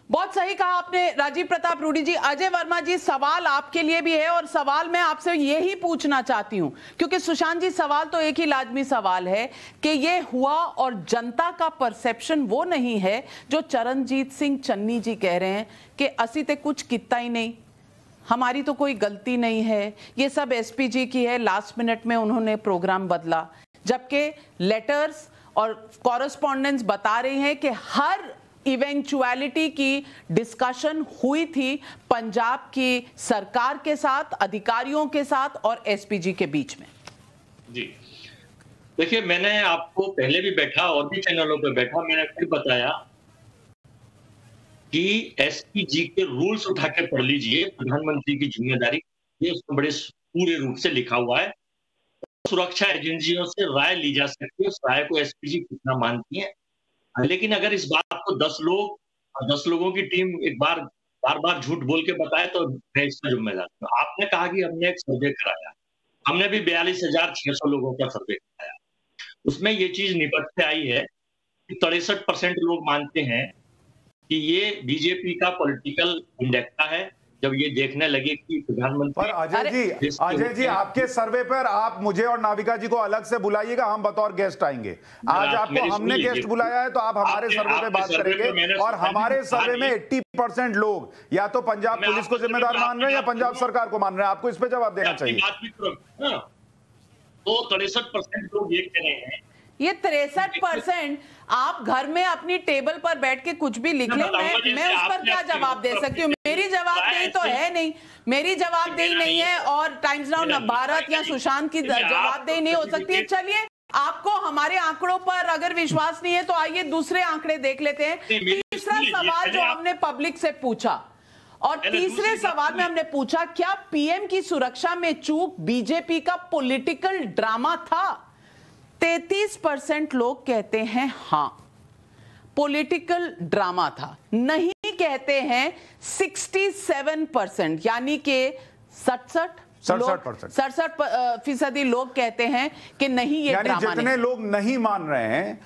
बहुत सही कहा आपने राजीव प्रताप रूडी जी। अजय वर्मा जी, सवाल आपके लिए भी है और सवाल मैं आपसे यही पूछना चाहती हूं, क्योंकि सुशांत जी सवाल तो एक ही लाजमी सवाल है कि ये हुआ और जनता का परसेप्शन वो नहीं है जो चरणजीत सिंह चन्नी जी कह रहे हैं कि असी ते कुछ किता ही नहीं, हमारी तो कोई गलती नहीं है, ये सब एसपीजी की है, लास्ट मिनट में उन्होंने प्रोग्राम बदला। जबकि लेटर्स और कॉरेस्पॉन्डेंस बता रही हैं कि हर इवेंचुअलिटी की डिस्कशन हुई थी पंजाब की सरकार के साथ, अधिकारियों के साथ और एसपीजी के बीच में। जी देखिए, मैंने आपको पहले भी बैठा और भी चैनलों पर बैठा, मैंने फिर बताया कि एसपीजी के रूल्स उठा के पढ़ लीजिए, प्रधानमंत्री की जिम्मेदारी ये उसमें बड़े पूरे रूप से लिखा हुआ है। सुरक्षा एजेंसियों से राय ली जा सकती है, उस राय को एसपीजी कितना मानती है। लेकिन अगर इस बात को 10 लोगों की टीम एक बार बार झूठ बोल के बताए तो मैं इसका जिम्मेदार हूं। आपने कहा कि हमने एक सर्वे कराया, हमने भी 42,600 लोगों का सर्वे कराया। उसमें ये चीज निपट के आई है कि 63% लोग मानते हैं कि ये बीजेपी का पॉलिटिकल इंडेक्टा है। जब ये देखने लगे कि प्रधानमंत्री। पर अजय जी आपके सर्वे पर आप मुझे और नाविका जी को अलग से बुलाइएगा, हम बतौर गेस्ट आएंगे। आज आपको हमने गेस्ट बुलाया है तो आप हमारे सर्वे पे बात करेंगे। और हमारे सर्वे में 80% लोग या तो पंजाब पुलिस को जिम्मेदार मान रहे हैं या पंजाब सरकार को मान रहे हैं। आपको इस पे जवाब देना चाहिए। तो 63% लोग ये कह रहे हैं। ये 63% आप घर में अपनी टेबल पर बैठ के कुछ भी लिख लें, मैं उस पर क्या जवाब दे सकती हूँ? मेरी जवाबदेही तो है नहीं, मेरी जवाबदेही नहीं है और टाइम्स नाउ भारत या सुशांत की जवाबदेही नहीं हो सकती है। चलिए, आपको हमारे आंकड़ों पर अगर विश्वास नहीं है तो आइए दूसरे आंकड़े देख लेते हैं। तीसरा सवाल जो हमने पब्लिक से पूछा, और तीसरे सवाल में हमने पूछा क्या पीएम की सुरक्षा में चूक बीजेपी का पॉलिटिकल ड्रामा था? 33% लोग कहते हैं हां, पॉलिटिकल ड्रामा था। नहीं कहते हैं 67%, यानी कि 67% लोग कहते हैं कि नहीं, ये ड्रामा नहीं। जितने लोग नहीं मान रहे हैं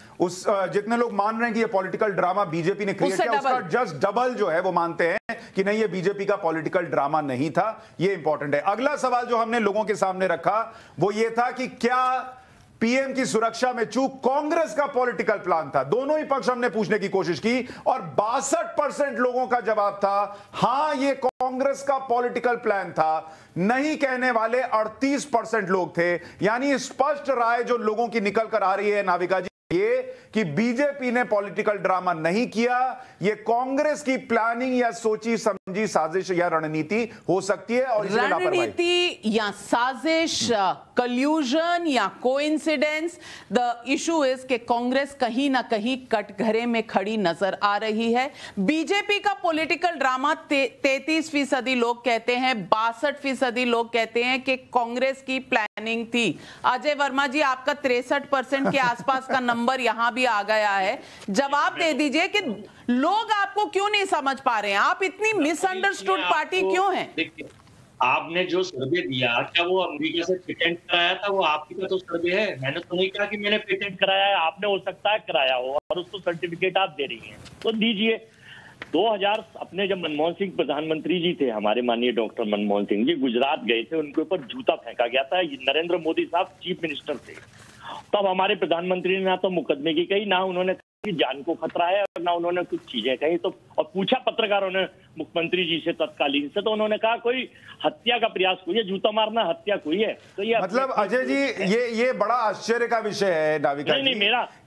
जितने लोग मान रहे हैं कि ये पॉलिटिकल ड्रामा बीजेपी ने क्रिएट किया, उसका जस्ट डबल जो है वो मानते हैं कि नहीं, ये बीजेपी का पॉलिटिकल ड्रामा नहीं था। ये इंपॉर्टेंट है। अगला सवाल जो हमने लोगों के सामने रखा वो ये था कि क्या पीएम की सुरक्षा में चूक कांग्रेस का पॉलिटिकल प्लान था? दोनों ही पक्ष हमने पूछने की कोशिश की और 62% लोगों का जवाब था हां, ये कांग्रेस का पॉलिटिकल प्लान था। नहीं कहने वाले 38% लोग थे। यानी स्पष्ट राय जो लोगों की निकल कर आ रही है नाविका जी, ये कि बीजेपी ने पॉलिटिकल ड्रामा नहीं किया, ये कांग्रेस की प्लानिंग या सोची समझी साजिश या रणनीति हो सकती है। और रणनीति या साजिश, कल्यूजन या कोइंसिडेंस, द इशू इज कि कांग्रेस कहीं ना कहीं कटघरे में खड़ी नजर आ रही है। बीजेपी का पॉलिटिकल ड्रामा 33% लोग कहते हैं, 62% लोग कहते हैं कि कांग्रेस की प्लानिंग थी। अजय वर्मा जी, आपका 63% के आसपास का नंबर यहां भी आ गया है। जवाब दे दीजिए कि लोग आपको क्यों नहीं समझ पा रहे हैं, आप इतनी मिसअंडरस्टूड पार्टी क्यों हैं? आपने जो सर्वे दिया, क्या वो अमेरिका से पेटेंट कराया था? वो आपकी का तो सर्वे है। मैंने तो नहीं कहा कि मैंने पेटेंट कराया है, आपने हो सकता है कराया हो और उसको सर्टिफिकेट आप दे रही हैं तो दीजिए। 2000 अपने जब मनमोहन सिंह प्रधानमंत्री जी थे, हमारे माननीय डॉक्टर मनमोहन सिंह जी गुजरात गए थे, उनके ऊपर जूता फेंका गया था। नरेंद्र मोदी साहब चीफ मिनिस्टर थे, तब हमारे प्रधानमंत्री ने ना तो मुकदमे की कही, ना उन्होंने जान को खतरा है और ना उन्होंने कुछ चीजें कही। तो और पूछा पत्रकारों ने मुख्यमंत्री जी से तत्कालीन से, तो उन्होंने कहा कोई हत्या का प्रयास कोई है, जूता मारना हत्या कोई है। तो ये मतलब अजय जी ये बड़ा आश्चर्य का विषय है नाविका जी,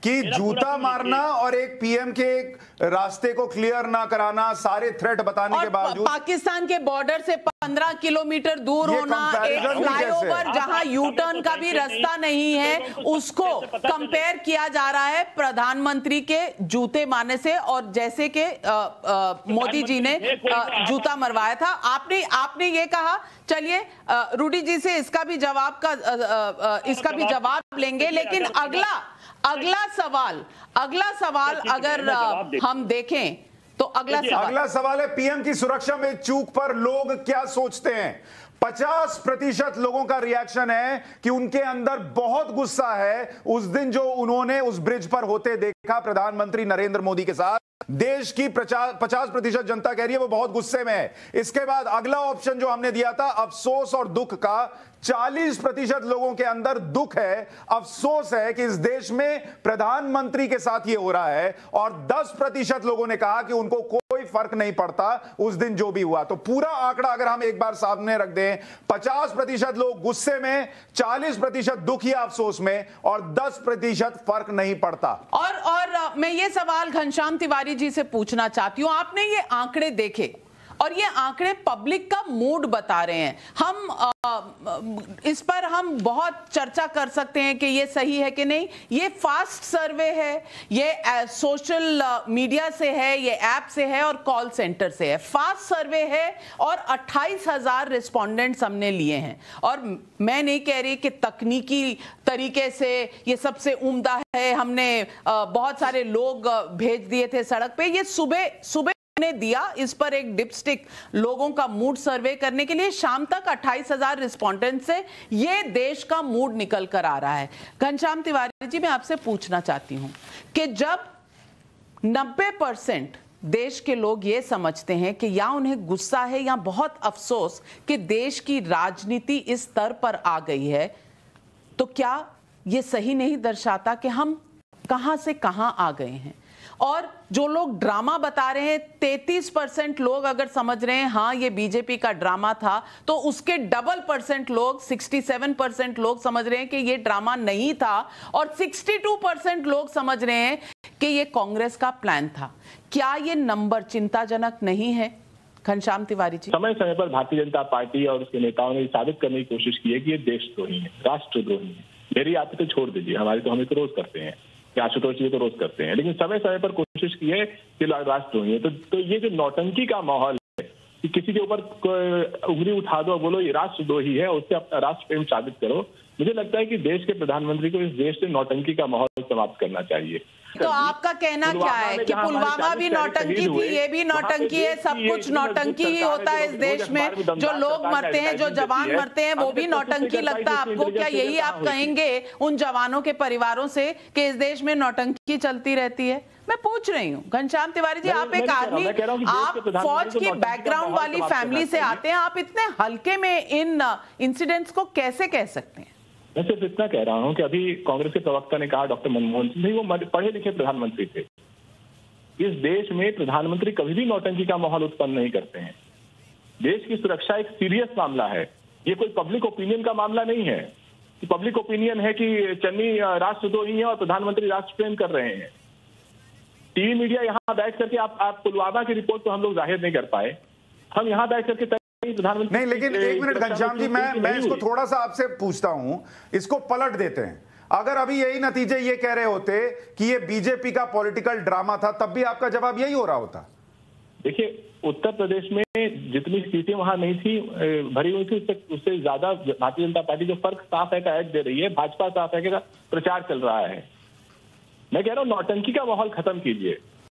कि जूता मारना और एक पीएम के एक रास्ते को क्लियर ना कराना, सारे थ्रेट बताने के बावजूद पाकिस्तान के बॉर्डर से 15 किलोमीटर दूर होना, एक फ्लाईओवर जहां यू टर्न का भी रास्ता नहीं है, उसको कंपेयर किया जा रहा है प्रधानमंत्री के जूते मारने से। और जैसे कि मोदी जी ने जूता मरवाया था, आपने ये कहा। चलिए रूडी जी से इसका भी जवाब लेंगे, लेकिन अगला सवाल अगर हम देखें तो अगला सवाल है पीएम की सुरक्षा में चूक पर लोग क्या सोचते हैं। 50% लोगों का रिएक्शन है कि उनके अंदर बहुत गुस्सा है उस दिन जो उन्होंने उस ब्रिज पर होते देखा प्रधानमंत्री नरेंद्र मोदी के साथ। देश की 50% जनता कह रही है वो बहुत गुस्से में है। इसके बाद अगला ऑप्शन जो हमने दिया था अफसोस और दुख का, 40% लोगों के अंदर दुख है, अफसोस है कि इस देश में प्रधानमंत्री के साथ ये हो रहा है, और 10% लोगों ने कहा कि उनको कोई फर्क नहीं पड़ता उस दिन जो भी हुआ। तो पूरा आंकड़ा अगर हम एक बार सामने रख दें, 50% लोग गुस्से में, 40% दुख या अफसोस में, और 10% फर्क नहीं पड़ता। और मैं ये सवाल घनश्याम तिवारी जी से पूछना चाहती हूं, आपने ये आंकड़े देखे और ये आंकड़े पब्लिक का मूड बता रहे हैं। हम इस पर हम बहुत चर्चा कर सकते हैं कि ये सही है कि नहीं। ये फास्ट सर्वे है, ये सोशल मीडिया से है, ये ऐप से है और कॉल सेंटर से है। फास्ट सर्वे है और 28,000 रिस्पोंडेंट्स हमने लिए हैं। और मैं नहीं कह रही कि तकनीकी तरीके से ये सबसे उम्दा है, हमने बहुत सारे लोग भेज दिए थे सड़क पे। ये सुबह ने दिया इस पर एक डिपस्टिक लोगों का मूड सर्वे करने के लिए, शाम तक 28,000 रिस्पोंडेंट से ये देश का मूड निकल कर आ रहा है। घनश्याम तिवारी जी, मैं आपसे पूछना चाहती हूं कि जब 90% देश के लोग ये समझते हैं कि या उन्हें गुस्सा है या बहुत अफसोस कि देश की राजनीति इस स्तर पर आ गई है, तो क्या ये सही नहीं दर्शाता कि हम कहां से कहां आ गए हैं? और जो लोग ड्रामा बता रहे हैं, 33% लोग अगर समझ रहे हैं हाँ ये बीजेपी का ड्रामा था, तो उसके डबल % लोग, 67% लोग समझ रहे हैं कि ये ड्रामा नहीं था, और 62% लोग समझ रहे हैं कि ये कांग्रेस का प्लान था। क्या ये नंबर चिंताजनक नहीं है घनश्याम तिवारी जी? समय समय पर भारतीय जनता पार्टी और उसके नेताओं ने साबित करने की कोशिश की है कि ये देशद्रोही है, राष्ट्रद्रोही है। मेरी आदतें छोड़ दीजिए, हमारे तो हमें तो रोज करते हैं, आशुतोष जी तो रोज करते हैं, लेकिन समय समय पर कोशिश की है कि राष्ट्रद्रोही है। तो ये जो नौटंकी का माहौल है कि किसी के ऊपर उंगली उठा दो, बोलो ये राष्ट्रद्रोही है, उससे अपना राष्ट्र प्रेम साबित करो। मुझे लगता है कि देश के प्रधानमंत्री को इस देश से नौटंकी का माहौल समाप्त करना चाहिए। तो आपका कहना क्या है कि पुलवामा भी नौटंकी थी, ये भी नौटंकी है, सब कुछ नौटंकी ही होता है इस देश में। जो लोग मरते हैं, जो जवान मरते हैं, वो भी नौटंकी लगता है आपको? क्या यही आप कहेंगे उन जवानों के परिवारों से कि इस देश में नौटंकी चलती रहती है? मैं पूछ रही हूँ घनश्याम तिवारी जी, आप एक आदमी, आप फौज की बैकग्राउंड वाली फैमिली से आते हैं, आप इतने हल्के में इन इंसिडेंट्स को कैसे कह सकते हैं? मैं सिर्फ इतना कह रहा हूं कि अभी कांग्रेस के प्रवक्ता ने कहा डॉक्टर मनमोहन सिंह, वो पढ़े लिखे प्रधानमंत्री थे। इस देश में प्रधानमंत्री कभी भी नौटंकी का माहौल उत्पन्न नहीं करते हैं। देश की सुरक्षा एक सीरियस मामला है, ये कोई पब्लिक ओपिनियन का मामला नहीं है कि पब्लिक ओपिनियन है कि चन्नी राष्ट्रद्रोही है और प्रधानमंत्री राष्ट्र प्रेम कर रहे हैं। टीवी मीडिया यहाँ बैठ करके आप पुलवामा की रिपोर्ट तो हम लोग जाहिर नहीं कर पाए, हम यहाँ बैठ करके प्रधानमंत्री नहीं, लेकिन एक मिनट घनश्याम जी, मैं इसको थोड़ा सा आपसे पूछता हूं, इसको पलट देते हैं। अगर अभी यही नतीजे ये कह रहे होते कि ये बीजेपी का पॉलिटिकल ड्रामा था, तब भी आपका जवाब यही हो रहा होता? देखिए, उत्तर प्रदेश में जितनी सीटें वहां नहीं थी भरी हुई थी, उससे ज्यादा भारतीय जनता पार्टी जो फर्क साफ है का ऐड दे रही है, भाजपा साफ है का प्रचार चल रहा है। मैं कह रहा हूं नौटंकी का माहौल खत्म कीजिए।